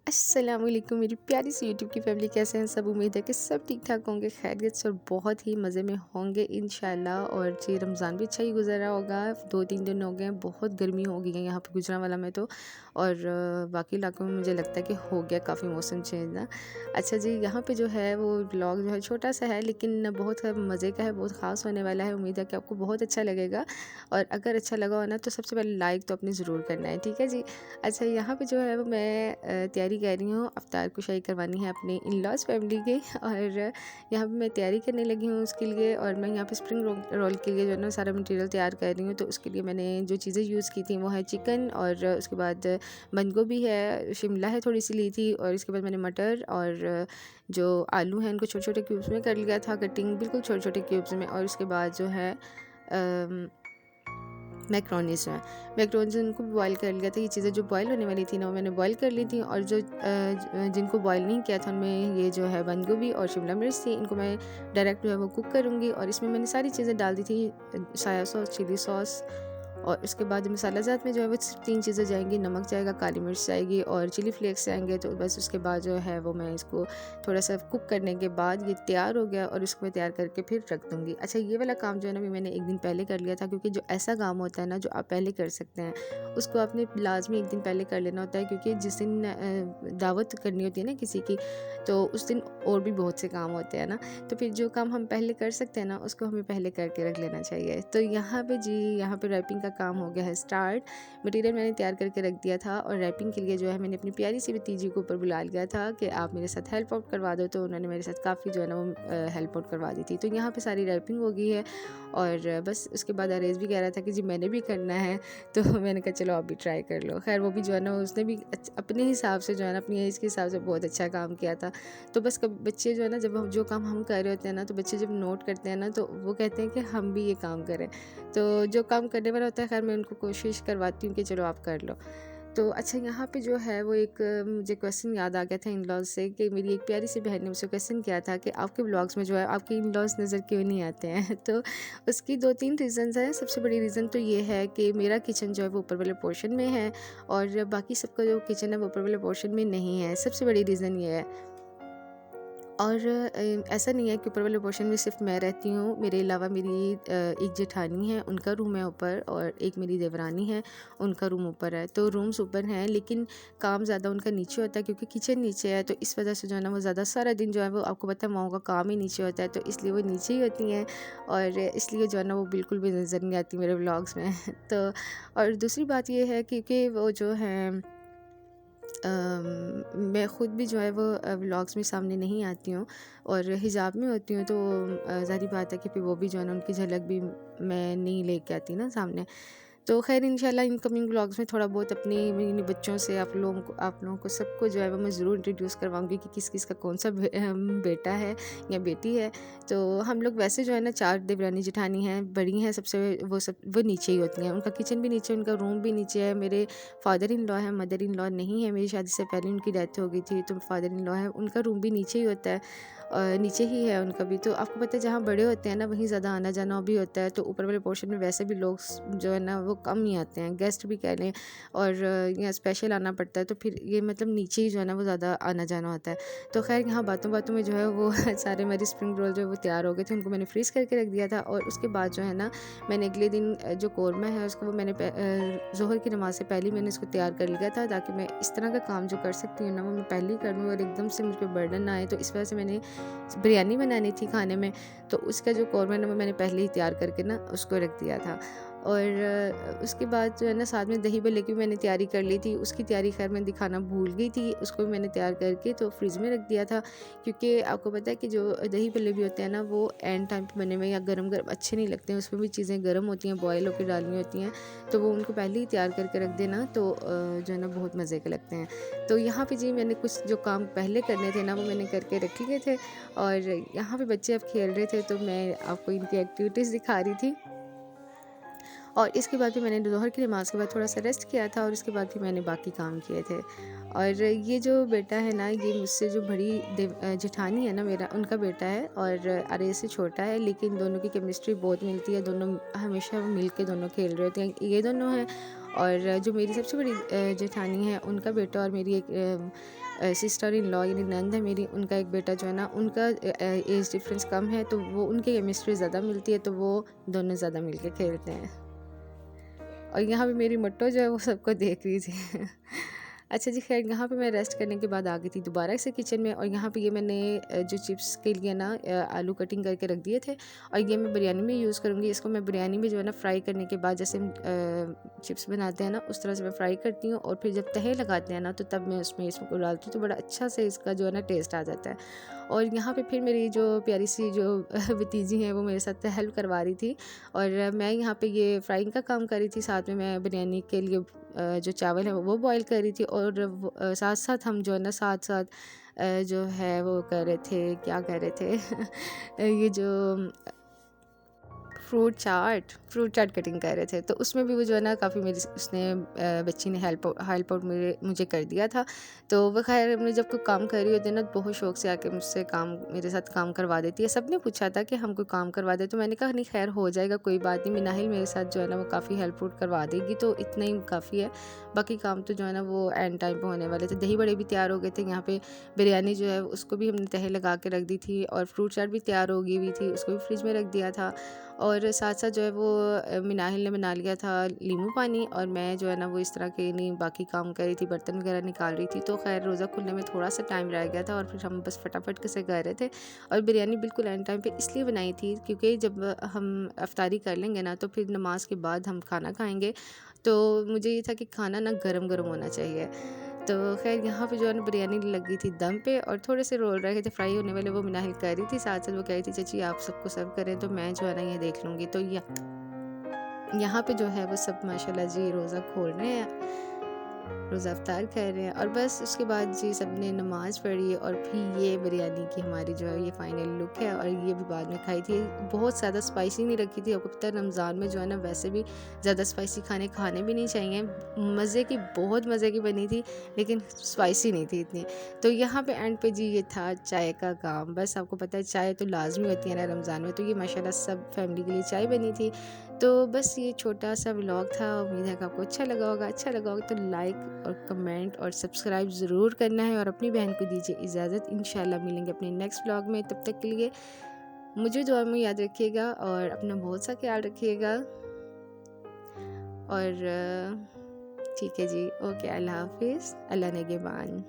अस्सलाम वालेकुम मेरी प्यारी सी यूट्यूब की फैमिली, कैसे हैं सब। उम्मीद है कि सब ठीक ठाक होंगे, खैरियत से और बहुत ही मज़े में होंगे इंशाल्लाह। और जी रमज़ान भी अच्छा ही गुजरा होगा। 2-3 दिन हो गए हैं, बहुत गर्मी हो गई है यहाँ पे गुजरांवाला में तो। और बाकी इलाकों में मुझे लगता है कि हो गया काफ़ी मौसम चेंज ना। अच्छा जी, यहाँ पे जो है वो व्लॉग जो है छोटा सा है, लेकिन बहुत मज़े का है, बहुत ख़ास होने वाला है। उम्मीद है कि आपको बहुत अच्छा लगेगा। और अगर अच्छा लगा हो ना तो सबसे पहले लाइक तो अपनी ज़रूर करना है, ठीक है जी। अच्छा, यहाँ पे जो है वो मैं तैयारी कर रही हूँ, अफ्तार कुशाई करवानी है अपने इन लॉज़ फैमिली की। और यहाँ पे मैं तैयारी करने लगी हूँ उसके लिए। और मैं यहाँ पे स्प्रिंग रोल के लिए जो है ना सारा मटेरियल तैयार कर रही हूँ। तो उसके लिए मैंने जो चीज़ें यूज़ की थी वो है चिकन, और उसके बाद बंद गोभी है, शिमला है थोड़ी सी ली थी, और इसके बाद मैंने मटर और जो आलू हैं उनको छोटे छोटे क्यूब्स में कर लिया था, कटिंग बिल्कुल छोटे छोटे क्यूब्स में। और उसके बाद जो है मैक्रोनीस जो है, मैक्रोनीस उनको बॉयल कर लिया था। ये चीज़ें जो बॉयल होने वाली थी ना वो मैंने बॉयल कर ली थी। और जो जिनको बॉयल नहीं किया था उनमें ये जो है बंद गोभी और शिमला मिर्च थी, इनको मैं डायरेक्ट जो है वो कुक करूँगी। और इसमें मैंने सारी चीज़ें डाल दी थी, सोया सॉस, चिली सॉस। और उसके बाद मसाला ज़ात में जो है वो सिर्फ 3 चीज़ें जाएंगी, नमक जाएगा, काली मिर्च जाएगी और चिली फ्लेक्स जाएंगे। तो बस उसके बाद जो है वो मैं इसको थोड़ा सा कुक करने के बाद ये तैयार हो गया, और इसको मैं तैयार करके फिर रख दूँगी। अच्छा, ये वाला काम जो है ना भी मैंने एक दिन पहले कर लिया था, क्योंकि जो ऐसा काम होता है ना जो आप पहले कर सकते हैं उसको आपने लाजमी एक दिन पहले कर लेना होता है। क्योंकि जिस दिन दावत करनी होती है ना किसी की, तो उस दिन और भी बहुत से काम होते हैं ना। तो फिर जो काम हम पहले कर सकते हैं ना उसको हमें पहले करके रख लेना चाहिए। तो यहाँ पे जी, यहाँ पे रैपिंग का काम हो गया है स्टार्ट। मटेरियल मैंने तैयार करके रख दिया था, और रैपिंग के लिए जो है मैंने अपनी प्यारी सी भतीजी को ऊपर बुला लिया था कि आप मेरे साथ हेल्प आउट करवा दो। तो उन्होंने मेरे साथ काफ़ी जो है ना वो हेल्प आउट करवा दी थी। तो यहाँ पे सारी रैपिंग हो गई है। और बस उसके बाद अरेज भी कह रहा था कि जी मैंने भी करना है। तो मैंने कहा चलो आप भी ट्राई कर लो। खैर वो भी जो है ना उसने भी अपने हिसाब से जो है ना अपनी एज के हिसाब से बहुत अच्छा काम किया था। तो बस कब बच्चे जो है ना, जब हम जो काम हम कर रहे होते हैं ना, तो बच्चे जब नोट करते हैं ना तो वो कहते हैं कि हम भी ये काम करें। तो जो काम करने वाला होता है, खैर मैं उनको कोशिश करवाती हूँ कि चलो आप कर लो। तो अच्छा, यहाँ पे जो है वो एक मुझे क्वेश्चन याद आ गया था इन लॉज से, कि मेरी एक प्यारी सी बहन ने मुझसे क्वेश्चन किया था कि आपके ब्लॉग्स में जो है आपके इन लॉज नज़र क्यों नहीं आते हैं। तो उसकी 2-3 रीज़न्स हैं। सबसे बड़ी रीज़न तो ये है कि मेरा किचन जो है वो ऊपर वाले पोर्शन में है, और बाकी सबका जो किचन है वो ऊपर वाले पोर्शन में नहीं है। सबसे बड़ी रीज़न ये है। और ऐसा नहीं है कि ऊपर वाले पोर्शन में सिर्फ मैं रहती हूँ, मेरे अलावा मेरी एक जेठानी है, उनका रूम है ऊपर, और एक मेरी देवरानी है, उनका रूम ऊपर है। तो रूम्स ऊपर हैं, लेकिन काम ज़्यादा उनका नीचे होता है, क्योंकि किचन नीचे है। तो इस वजह से जो है ना वो ज़्यादा सारा दिन जो है वो, आपको पता है माओं का काम ही नीचे होता है, तो इसलिए वो नीचे ही होती हैं। और इसलिए जो है ना वो बिल्कुल भी नज़र नहीं आती मेरे व्लॉग्स में। तो और दूसरी बात ये है क्योंकि वो जो है मैं ख़ुद भी जो है वो व्लॉग्स में सामने नहीं आती हूँ, और हिजाब में होती हूँ। तो ज़ाहिर बात है कि फिर वो भी जो है ना उनकी झलक भी मैं नहीं लेके आती ना सामने। तो ख़ैर इंशाल्लाह इनकमिंग व्लॉग्स में थोड़ा बहुत अपने इन बच्चों से आप लोगों को सबको जो है वो मैं ज़रूर इंट्रोड्यूस करवाऊँगी कि किस किस का कौन सा बेटा है या बेटी है। तो हम लोग वैसे जो है ना 4 देवरानी जेठानी हैं, बड़ी हैं सबसे, वो नीचे ही होती हैं। उनका किचन भी नीचे, उनका रूम भी नीचे है। मेरे फादर इन लॉ है, मदर इन लॉ नहीं है, मेरी शादी से पहले उनकी डेथ हो गई थी। तो फादर इन लॉ है, उनका रूम भी नीचे ही होता है, नीचे ही है उनका भी। तो आपको पता है जहाँ बड़े होते हैं ना वहीं ज़्यादा आना जाना भी होता है। तो ऊपर वाले पोर्शन में वैसे भी लोग जो है ना वो कम ही आते हैं, गेस्ट भी कह लें, और यहाँ स्पेशल आना पड़ता है। तो फिर ये मतलब नीचे ही जो है ना वो ज़्यादा आना जाना होता है। तो खैर यहाँ बातों बातों में जो है वो सारे मेरे स्प्रिंग रोल जो है वो तैयार हो गए थे, उनको मैंने फ्रीज़ करके रख दिया था। और उसके बाद जो है ना मैंने अगले दिन जो कौरमा है उसको वो मैंने ज़ोहर की नमाज़ से पहले मैंने इसको तैयार कर लिया था, ताकि मैं इस तरह का काम जो कर सकती हूँ ना वो मैं पहले ही कर लूँ, और एकदम से मुझ पर बर्डन ना आए। तो इस वजह से मैंने बिरयानी बनानी थी खाने में, तो उसका जो कौरमा है ना वो मैंने पहले ही तैयार करके ना उसको रख दिया था। और उसके बाद जो है ना साथ में दही भल्ले की मैंने तैयारी कर ली थी। उसकी तैयारी खैर मैं दिखाना भूल गई थी, उसको भी मैंने तैयार करके तो फ्रिज में रख दिया था। क्योंकि आपको पता है कि जो दही भल्ले भी होते हैं ना वो एंड टाइम पे बने हुए या गरम गरम अच्छे नहीं लगते हैं, उसमें भी चीज़ें गर्म होती हैं, बॉयल होकर डालनी होती हैं। तो वो उनको पहले ही तैयार करके रख देना, तो जो है ना बहुत मज़े के लगते हैं। तो यहाँ पे जी मैंने कुछ जो काम पहले करने थे ना वो मैंने करके रख लिए थे। और यहाँ पे बच्चे अब खेल रहे थे, तो मैं आपको इनकी एक्टिविटीज़ दिखा रही थी। और इसके बाद भी मैंने ज़ोहर की नमाज़ के बाद थोड़ा-सा रेस्ट किया था, और उसके बाद भी मैंने बाकी काम किए थे। और ये जो बेटा है ना, ये मुझसे जो बड़ी जेठानी है ना मेरा, उनका बेटा है, और अरे से छोटा है, लेकिन दोनों की केमिस्ट्री बहुत मिलती है। दोनों हमेशा मिल के दोनों खेल रहे होते हैं। ये दोनों हैं, और जो मेरी सबसे बड़ी जेठानी है उनका बेटा और मेरी एक सिस्टर इन लॉ यानी नंद है मेरी, उनका एक बेटा जो है ना, उनका एज डिफरेंस कम है, तो वो उनकी केमिस्ट्री ज़्यादा मिलती है, तो वो दोनों ज़्यादा मिल के खेलते हैं। और यहाँ पे मेरी मट्टो जो है वो सबको देख रही थी। अच्छा जी, खैर यहाँ पे मैं रेस्ट करने के बाद आ गई थी दोबारा से किचन में, और यहाँ पे ये मैंने जो चिप्स के लिए ना आलू कटिंग करके रख दिए थे, और ये मैं बिरयानी में यूज़ करूँगी। इसको मैं बिरयानी में जो है ना फ्राई करने के बाद, जैसे हम चिप्स बनाते हैं ना, उस तरह से मैं फ्राई करती हूँ, और फिर जब तहे लगाते हैं ना, तो तब मैं उसमें इसको डालती हूँ, तो बड़ा अच्छा से इसका जो है ना टेस्ट आ जाता है। और यहाँ पे फिर मेरी जो प्यारी सी जो भतीजी हैं वो मेरे साथ हेल्प करवा रही थी, और मैं यहाँ पे ये फ्राइंग का काम कर रही थी, साथ में मैं बिरयानी के लिए जो चावल है वो बॉईल कर रही थी, और साथ साथ हम जो है ना साथ साथ जो है वो कर रहे थे, क्या कर रहे थे ये जो फ्रूट चाट कटिंग कर रहे थे, तो उसमें भी वो जो है ना काफ़ी मेरी उसने बच्ची ने हेल्प आउट मुझे कर दिया था। तो वो खैर मैं जब कोई काम कर रही होती है ना, बहुत शौक से आके मुझसे काम मेरे साथ काम करवा देती है। सबने पूछा था कि हम कोई काम करवा दे, तो मैंने कहा नहीं खैर हो जाएगा, कोई बात नहीं, मिनाहिल मेरे साथ जो है ना वो काफ़ी हेल्प आउट करवा देगी, तो इतना ही काफ़ी है। बाकी काम तो जो है ना वो एंड टाइम पर होने वाले थे। दही बड़े भी तैयार हो गए थे, यहाँ पे बिरयानी जो है उसको भी हमने तहे लगा के रख दी थी, और फ्रूट चाट भी तैयार हो गई हुई थी, उसको भी फ्रिज में रख दिया था। और साथ साथ जो है वो मिनाहिल ने बना लिया था नींबू पानी, और मैं जो है ना वो इस तरह के नहीं बाकी काम कर रही थी, बर्तन वगैरह निकाल रही थी। तो खैर रोज़ा खुलने में थोड़ा सा टाइम रह गया था, और फिर हम बस फटाफट से कर रहे थे। और बिरयानी बिल्कुल एंड टाइम पे इसलिए बनाई थी क्योंकि जब हम अफ्तारी कर लेंगे ना, तो फिर नमाज के बाद हम खाना खाएंगे, तो मुझे ये था कि खाना ना गरम गरम होना चाहिए। तो खैर यहाँ पे जो है ना बिरयानी लगी थी दम पे, और थोड़े से रोल रखे थे फ्राई होने वाले, वो मिनाहिल कर रही थी, साथ साथ वो कह रही थी चाची आप सबको सर्व करें, तो मैं जो है ना ये देख लूँगी। तो यहाँ पे जो है वो सब माशाल्लाह जी रोज़ा खोल रहे हैं, रोज़ा अफ्तार कर रहे हैं, और बस उसके बाद जी सब ने नमाज़ पढ़ी, और फिर ये बिरयानी की हमारी जो है ये फाइनल लुक है। और ये भी बाद में खाई थी, बहुत ज़्यादा स्पाइसी नहीं रखी थी। आपको पता है रमज़ान में जो है ना वैसे भी ज़्यादा स्पाइसी खाने भी नहीं चाहिए। मज़े की, बहुत मज़े की बनी थी, लेकिन स्पाइसी नहीं थी इतनी। तो यहाँ पे एंड पे जी ये था चाय का काम। बस आपको पता है चाय तो लाजमी होती है ना रमज़ान में, तो ये माशाल्लाह सब फैमिली के लिए चाय बनी थी। तो बस ये छोटा सा व्लॉग था, उम्मीद है कि आपको अच्छा लगा होगा तो लाइक और कमेंट और सब्सक्राइब ज़रूर करना है, और अपनी बहन को दीजिए इजाज़त। इंशाल्लाह मिलेंगे अपने नेक्स्ट व्लॉग में, तब तक के लिए मुझे दुआ में याद रखिएगा, और अपना बहुत सा ख्याल रखिएगा। और ठीक है जी, ओके, अल्लाह हाफिज़, अल्लाह नेगेबान।